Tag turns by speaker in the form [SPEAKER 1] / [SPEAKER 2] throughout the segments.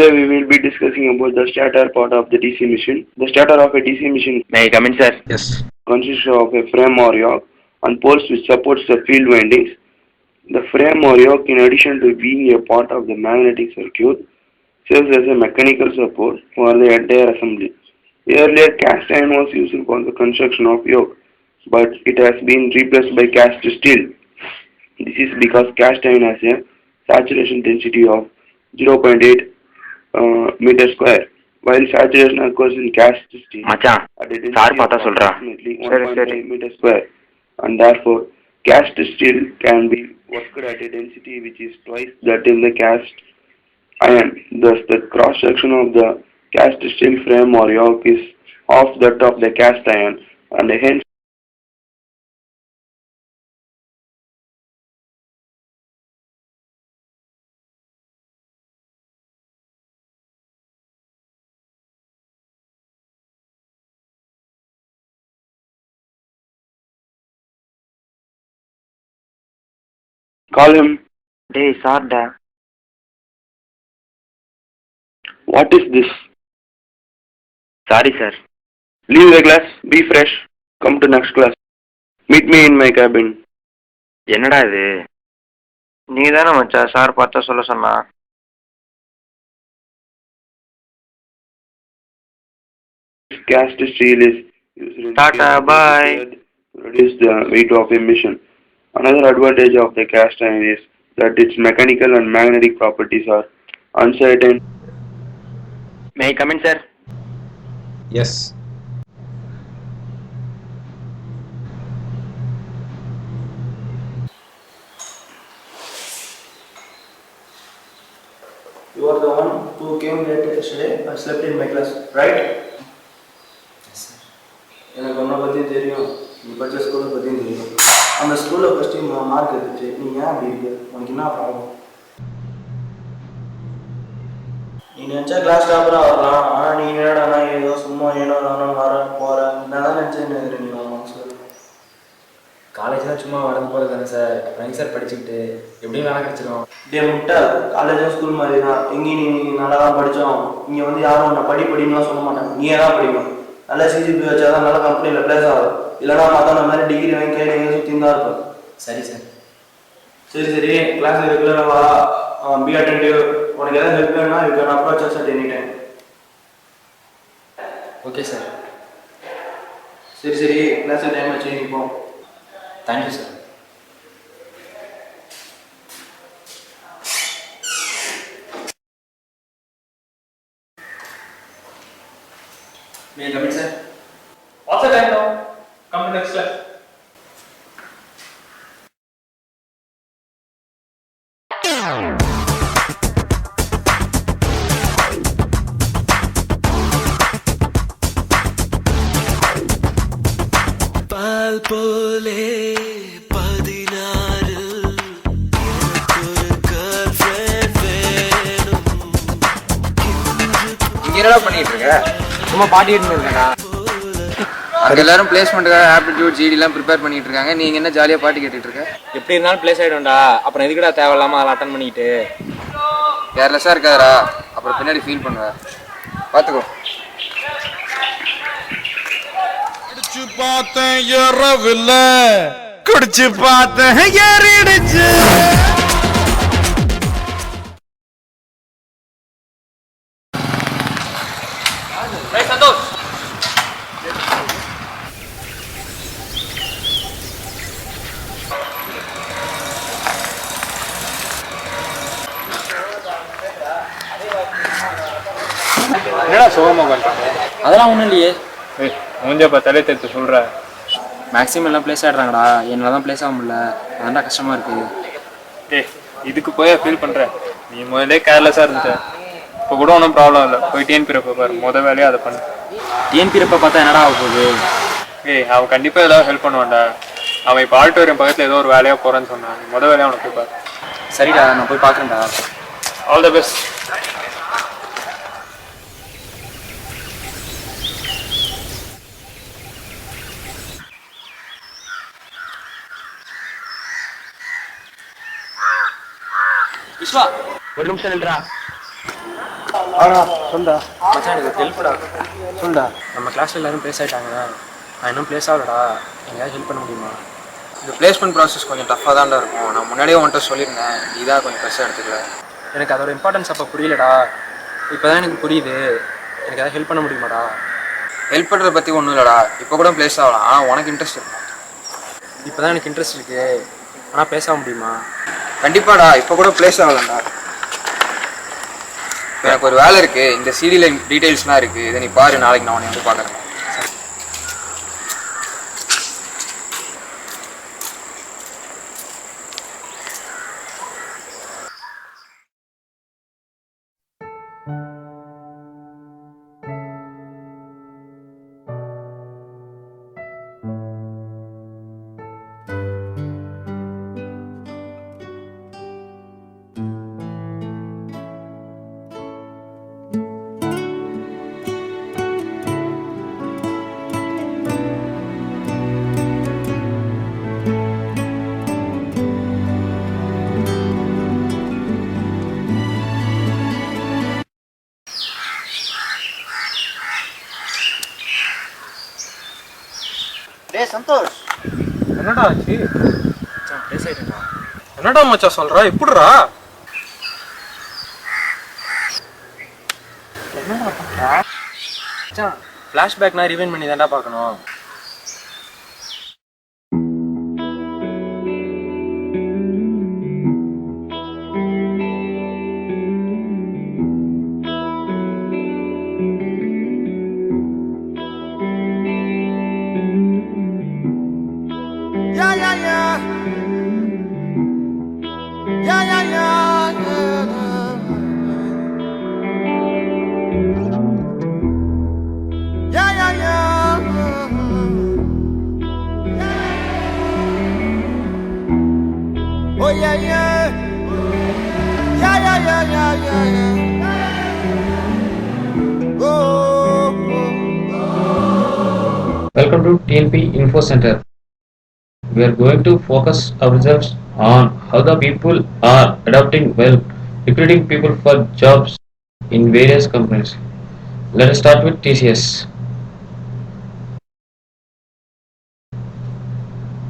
[SPEAKER 1] Today we will be discussing about the starter part of the DC machine. The starter of a DC machine
[SPEAKER 2] May I come in, sir?
[SPEAKER 3] Yes.
[SPEAKER 1] consists of a frame or yoke and poles which supports the field windings. The frame or yoke, in addition to being a part of the magnetic circuit, serves as a mechanical support for the entire assembly. Earlier, cast iron was used for the construction of yoke, but it has been replaced by cast steel. This is because cast iron has a saturation density of 0.8 meter square, while saturation occurs in cast steel
[SPEAKER 2] மச்சான்
[SPEAKER 1] at a
[SPEAKER 2] sir
[SPEAKER 1] density of
[SPEAKER 2] பார்த்தா சொல்றா.
[SPEAKER 1] approximately
[SPEAKER 2] சரி
[SPEAKER 1] 1.5 meter square, and therefore cast steel can be worked at a density which is twice that in the cast iron. Thus, the cross section of the cast steel frame or yoke is half that of the cast iron, and hence call him.
[SPEAKER 2] டேய் சார்டா.
[SPEAKER 1] What is this?
[SPEAKER 2] Sorry sir.
[SPEAKER 1] Leave the class. Be fresh. Come to next class. Meet me in my cabin.
[SPEAKER 2] என்னடா இது? நீ தானே மச்சான் sir பார்த்தா சொல்ல சொன்னா.
[SPEAKER 1] Cast steel is used in
[SPEAKER 2] Tata, bye.
[SPEAKER 1] to reduce the weight of a machine. Another advantage of the cast iron is that its mechanical and magnetic properties are uncertain.
[SPEAKER 2] May I come in, sir?
[SPEAKER 3] Yes.
[SPEAKER 4] You are the one who came late yesterday and slept in my class, right? Yes, sir. எனக்கு உன்னை பற்றியும் தெரியும், நீ படித்த ஸ்கூலை பற்றியும் தெரியும். அந்த ஸ்கூலில் ஃபஸ்ட்டு மார்க் எடுத்துச்சு, நீ ஏன் அப்படி இருக்கு? உனக்கு என்ன ப்ராப்ளம்? நீ நினச்சா கிளாஸ் டாப்பராக வரலாம், ஆனால் நீ என்னடா ஏதோ சும்மா ஏனோ நானும் வர போகிற நான் தான் நினச்சேன்னு நீ வாங்க சார்.
[SPEAKER 5] காலேஜ் தான் சும்மா வரது போகிறது தானே சார். ஃப்ரெண்ட்ஸ் சார் படிச்சுக்கிட்டு எப்படியும் வேலை கிடச்சிடும்.
[SPEAKER 4] டே முட்டை, காலேஜும் ஸ்கூல் மாதிரி தான். எங்கேயும் நீ நல்லா தான் படித்தோம். இங்கே வந்து யாரும் உன்னை படிப்படின்லாம் சொல்ல மாட்டாங்க, நீயே தான் படிக்கணும். நல்லா சிஜிபி வச்சா தான் நல்ல கம்பெனியில் ப்ளேஸ் ஆகும். இல்லைனா மற்ற மாதிரி டிகிரி வாங்கி கேள்வி எங்கே சுற்றின்னு தான் இருக்கும்.
[SPEAKER 5] சரி சார்.
[SPEAKER 4] சரி கிளாஸ் ரெகுலராக வா, பி அட்டென்டிவ். உனக்கு எதாவது ஹெல்ப் வேணும்னா you can approach us at any time.
[SPEAKER 5] Okay sir.
[SPEAKER 4] சரி கிளாஸ் டைம் வச்சு நிற்போம்.
[SPEAKER 5] Thank you sir.
[SPEAKER 4] May I come in, sir?
[SPEAKER 6] What's the time now? Come to next class.
[SPEAKER 7] பால் போலே 16
[SPEAKER 8] இங்க என்னடா பண்ணிட்டு இருக்க? சும்மா பாடிட்டு இருக்கேன்டா. அங்க எல்லாரும் பிளேஸ்மெண்ட்டுக்காக ஆப்டிடியூட் ஜிடிலாம் ப்ரிப்பேர் பண்ணிட்டு இருக்காங்க. நீங்க என்ன ஜாலியா பாட்டு கேட்டுட்டு இருக்க?
[SPEAKER 5] எப்படி இருந்தாலும் பிளேஸ் ஆகிடும்டா. அப்புறம் எதுக்குடா தேவையில்லாமல் அதை அட்டன் பண்ணிக்கிட்டு?
[SPEAKER 8] கேர்லெஸ்ஸாக இருக்காதரா, அப்புறம் பின்னாடி ஃபீல் பண்ணுவேன். பார்த்துக்கோ.
[SPEAKER 7] குடிச்சு பார்த்தேன் ஏறவில்ல, குடிச்சு பார்த்தேன் ஏறிடுச்சு.
[SPEAKER 6] சந்தோஷ்,
[SPEAKER 5] என்னடா சோகமாக பண்ணுறேன்? அதெல்லாம் ஒன்றும் இல்லையே.
[SPEAKER 6] மூஞ்ச பார்த்தாலே தெரிஞ்சு சொல்கிற.
[SPEAKER 5] மேக்ஸிமம் எல்லாம் பிளேஸ் ஆகிடுறாங்கடா. என்னால் தான் பிளேஸ் ஆக முடியல. அதான்டா கஷ்டமாக இருக்குது.
[SPEAKER 6] இதுக்கு போய் ஃபீல் பண்ணுற? நீ முதலே கேர்லெஸ்ஸாக இருந்துட்ட. இப்போ கூட ஒன்றும் ப்ராப்ளம் இல்லை. போய் டிஎன்பி ரெப்ப பாரு, மொதல் வேலையை அதை பண்ணு.
[SPEAKER 5] டிஎன்பி ரெப்ப பார்த்தா என்னடா ஆக போகுது?
[SPEAKER 6] அவன் கண்டிப்பாக ஏதாவது ஹெல்ப் பண்ணுவான்டா. அவன் இப்போ ஆடிட்டோரியம் பக்கத்தில் ஏதோ ஒரு வேலையாக போகிறேன்னு சொன்னான். மொதல் வேலையாக அவனை போய் பாரு.
[SPEAKER 5] சரிடா, நான் போய் பார்க்குறேன்டா.
[SPEAKER 6] All the best.
[SPEAKER 5] விஸ்வா, ஒரு நிமிஷம் நில்றா.
[SPEAKER 4] ஆடா சொல்டா.
[SPEAKER 5] மச்சான் எனக்கு ஹெல்ப்டா.
[SPEAKER 4] சொல்டா.
[SPEAKER 5] நம்ம கிளாஸ்ல எல்லாரும் ப்ளேஸ் ஆகிட்டாங்க. நான் இன்னும் ப்ளேஸ் ஆகலடா. எங்கேயாவது ஹெல்ப் பண்ண முடியுமா?
[SPEAKER 8] இந்த பிளேஸ்மெண்ட் ப்ராசஸ் கொஞ்சம் டஃப்பாக தான்டா இருக்கும். நான் முன்னாடியே உன்கிட்ட சொல்லியிருந்தேன், நீ தான் கொஞ்சம் ப்ரெஸ் எடுத்துக்கல.
[SPEAKER 5] எனக்கு அதோட இம்பார்ட்டன்ஸ் அப்போ புரியலடா. இப்போ தான் எனக்கு புரியுது. எனக்கு ஏதாவது ஹெல்ப் பண்ண முடியுமாடா?
[SPEAKER 8] ஹெல்ப் பண்ணுறத பற்றி ஒன்றும் இல்லைடா, இப்போ கூட பிளேஸ் ஆகலாம். ஆனால் உனக்கு இன்ட்ரெஸ்ட் இருக்கும்.
[SPEAKER 5] இப்போ தான் எனக்கு இன்ட்ரெஸ்ட் இருக்குது. ஆனால் பேச முடியுமா?
[SPEAKER 8] கண்டிப்பாடா, இப்போ கூட பிளேஸ் ஆகலாம்டா. எனக்கு ஒரு வேலை இருக்குது, இந்த சிடியில் டீட்டெயில்ஸ்லாம் இருக்குது. இதை நீ பாரு, நாளைக்கு நான் உன்னை வந்து பார்க்குறேன்.
[SPEAKER 4] டேய் சந்தோஷ்,
[SPEAKER 6] என்னடா ஆச்சு?
[SPEAKER 5] மச்சான் ப்ளேஸ் ஆகிட்டேன்டா.
[SPEAKER 6] என்னடா மச்சான் சொல்ற? எப்படிடா?
[SPEAKER 5] மச்சான் ஃப்ளாஷ்பேக்னா ரிவைண்ட் பண்ணி தான்டா பார்க்கணும்.
[SPEAKER 7] Yeah, yeah, yeah. Yeah, yeah, yeah, yeah. Yeah, yeah, yeah. Oh, yeah, yeah. Yeah, yeah, yeah, yeah, yeah, yeah. Oh, oh.
[SPEAKER 3] Welcome to TNP Info Center. We are going to focus ourselves on how the people are adapting well, recruiting people for jobs in various companies. Let us start with TCS.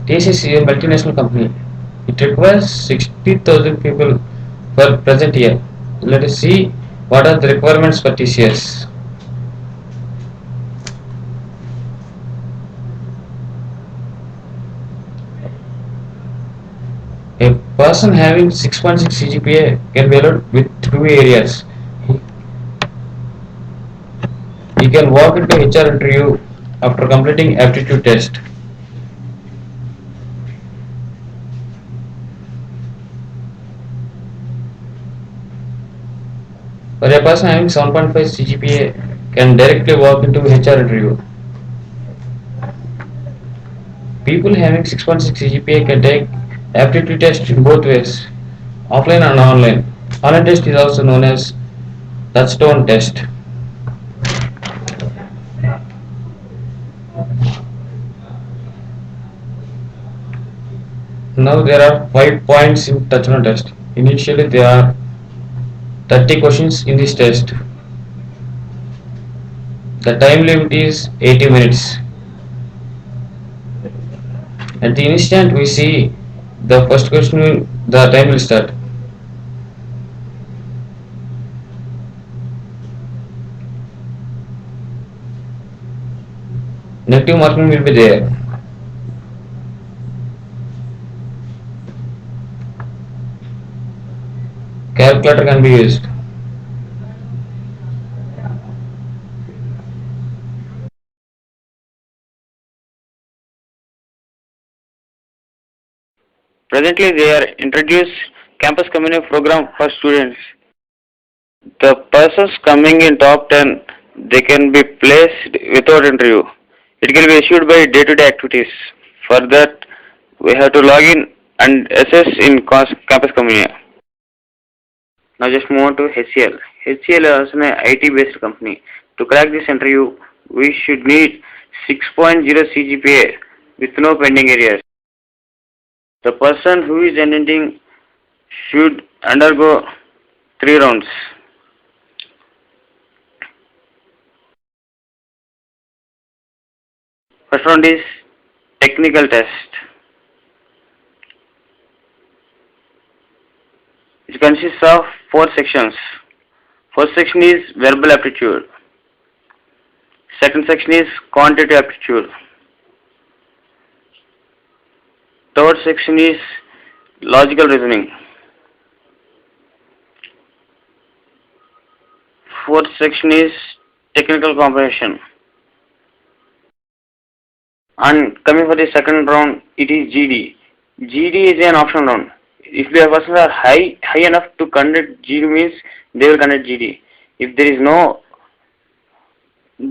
[SPEAKER 3] TCS is a multinational company. It requires 60,000 people for present year. Let us see what are the requirements for TCS. A person having 6.6 CGPA can be allowed with 2 areas. He can walk into HR interview after completing aptitude test. For a person having 7.5 CGPA can directly walk into HR interview. People having 6.6 CGPA can take aptitude test in both ways, offline and online. Online test is also known as touchstone test. Now there are 5 points in touchstone test. Initially there are 30 questions in this test. The time limit is 80 minutes. At the instant we see the first question, the time will start. Negative marking will be there. Calculator can be used.
[SPEAKER 1] Presently, they are introduced campus community program for students. The persons coming in top 10, they can be placed without interview. It can be issued by day-to-day activities. For that, we have to log in and assess in campus community. Now just move on to HCL. HCL is an IT-based company. To crack this interview, we should need 6.0 CGPA with no pending areas. The person who is attending should undergo 3 rounds.
[SPEAKER 9] First round is technical test. It consists of 4 sections. First section is verbal aptitude. Second section is quantitative aptitude. Third section is logical reasoning. Fourth section is technical comprehension. And coming for the second round, it is GD. GD is an optional round. If the persons are high enough to conduct GD means they will conduct GD. If there is no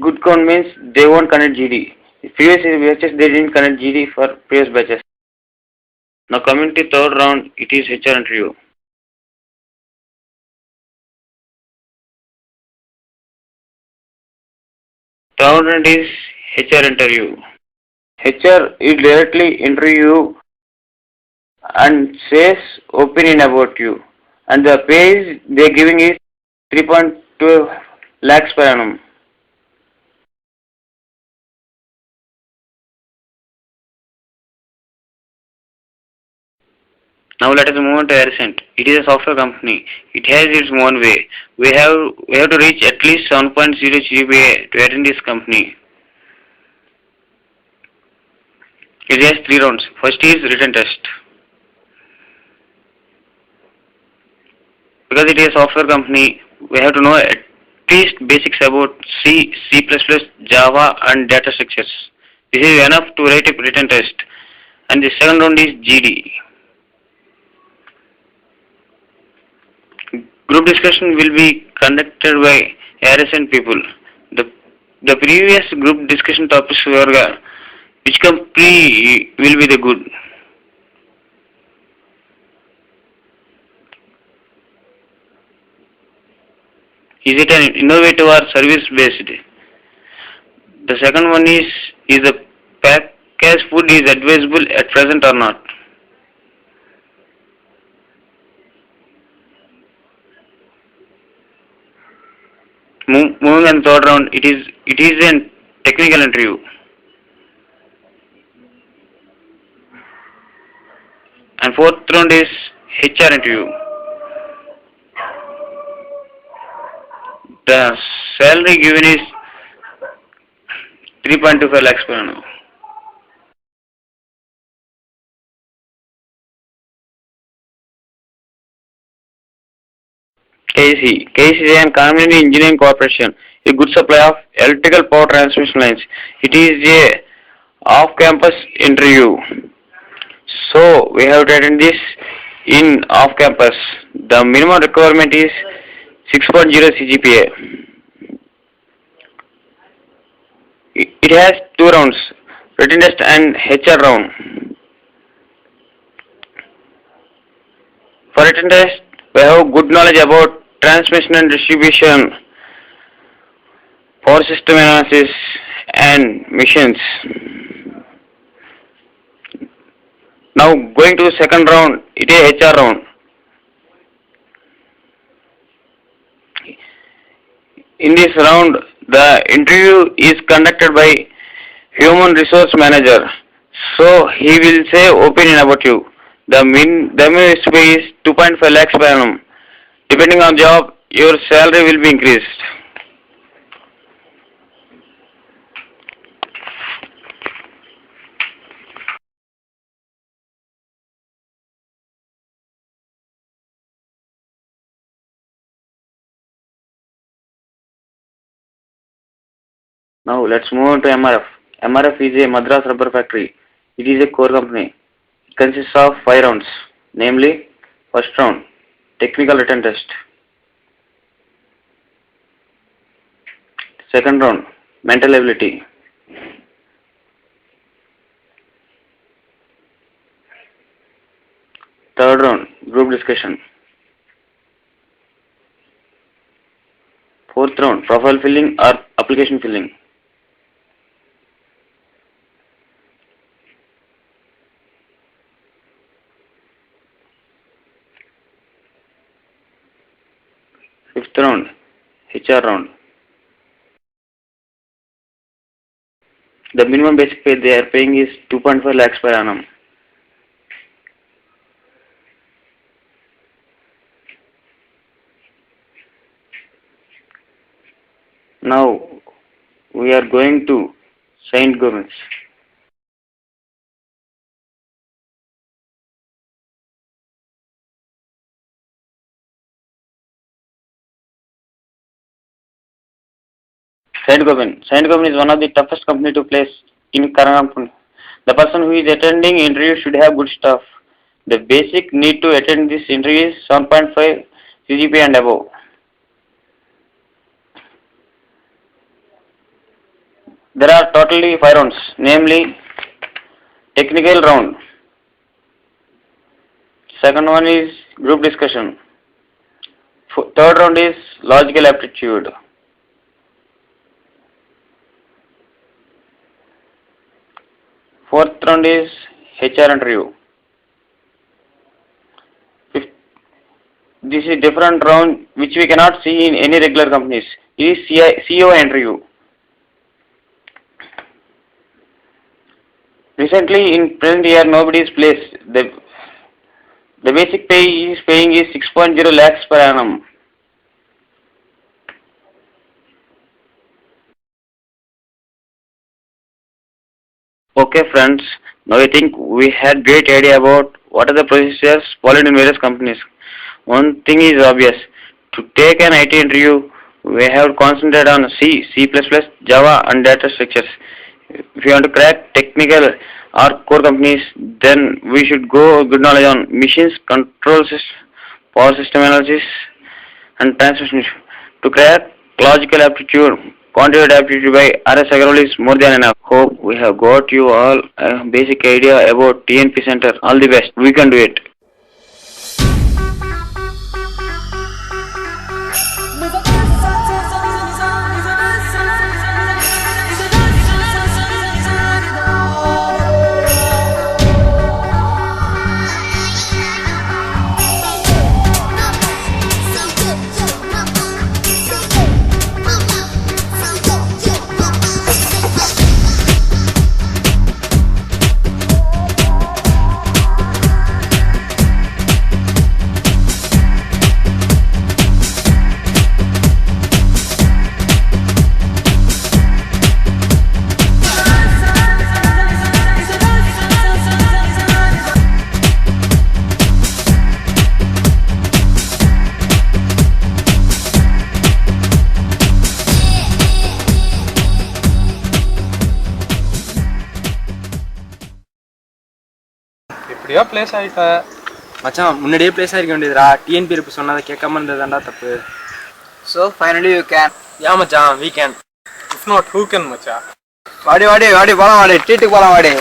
[SPEAKER 9] good count means they won't conduct GD. Previous batches they didn't conduct GD for previous batches. Now coming to third round, it is HR interview. Third round is HR interview. HR will directly interview you and says opinion about you. And the pay they are giving is 3.2 lakhs per annum. Now let us move on to Aircent. It is a software company. It has its own way. We have to reach at least 7.0 GPA to attend this company. It has 3 rounds. First is written test. Because it is a software company, we have to know at least basics about C, C++, Java and data structures. This is enough to write a written test. And the second round is GD. Group discussion will be conducted by RSN people. The previous group discussion topics were which company will be the good. Is it an innovative or service based? The second one is the packaged food is advisable at present or not? Moving on third round, it is a technical interview. And fourth round is HR interview. The salary given is 3.25 lakhs per annum. KC is an Community Engineering Corporation, a good supply of electrical power transmission lines. It is a off-campus interview. So we have to attend this in off-campus. The minimum requirement is 6.0 CGPA. It has 2 rounds, written test and HR round. For written test, we have good knowledge about transmission and distribution, power system analysis and machines. Now going to the second round, it is HR round. In this round, the interview is conducted by human resource manager. So he will say opinion about you. The minimum pay is 2.5 lakhs per annum. Depending on job, your salary will be increased. Now let's move on to MRF. MRF is a Madras rubber factory. It is a core company. It consists of 5 rounds, namely, first round, technical written test. Second round, mental ability. Third round, group discussion. Fourth round, profile filling or application filling. Fifth round, HR round. The minimum basic pay they are paying is 2.5 lakhs per annum. Now we are going to Saint Gomez. Saint Gobain is one of the toughest company to place in Karangampur. The person who is attending interview should have good stuff. The basic need to attend this interview is 7.5 CGPA and above. There are totally 5 rounds, namely technical round. Second one is group discussion. Third round is logical aptitude. Fourth round is HR interview. This is different round which we cannot see in any regular companies. It is CEO interview. Recently in present year nobody is placed. The basic pay is paying is 6.0 lakhs per annum. Okay friends, now I think we had great idea about what are the procedures followed in various companies. One thing is obvious, to take an IT interview, we have to concentrate on C, C++, Java and data structures. If you want to crack technical or core companies, then we should go good knowledge on machines, control system, power system analysis and transmission. To crack logical aptitude, quantitative aptitude by RS Agarwal is more than enough. Hope we have got you all a basic idea about TNP Center. All the best. We can do it.
[SPEAKER 6] எப்படியோ place ஆயிட்ட
[SPEAKER 5] மச்சான் முன்னாடியே place ஆயிருக்க வேண்டியதுடா. DNB இருப்பு சொன்னதை கேட்காம இருந்ததுதான்டா தப்பு.
[SPEAKER 8] So finally you can.
[SPEAKER 5] Yeah மச்சான் we can.
[SPEAKER 6] If not who can மச்சா.
[SPEAKER 8] வாடி போலாம் வாடி, ட்ரீட்டுக்கு போலாம் வாடி.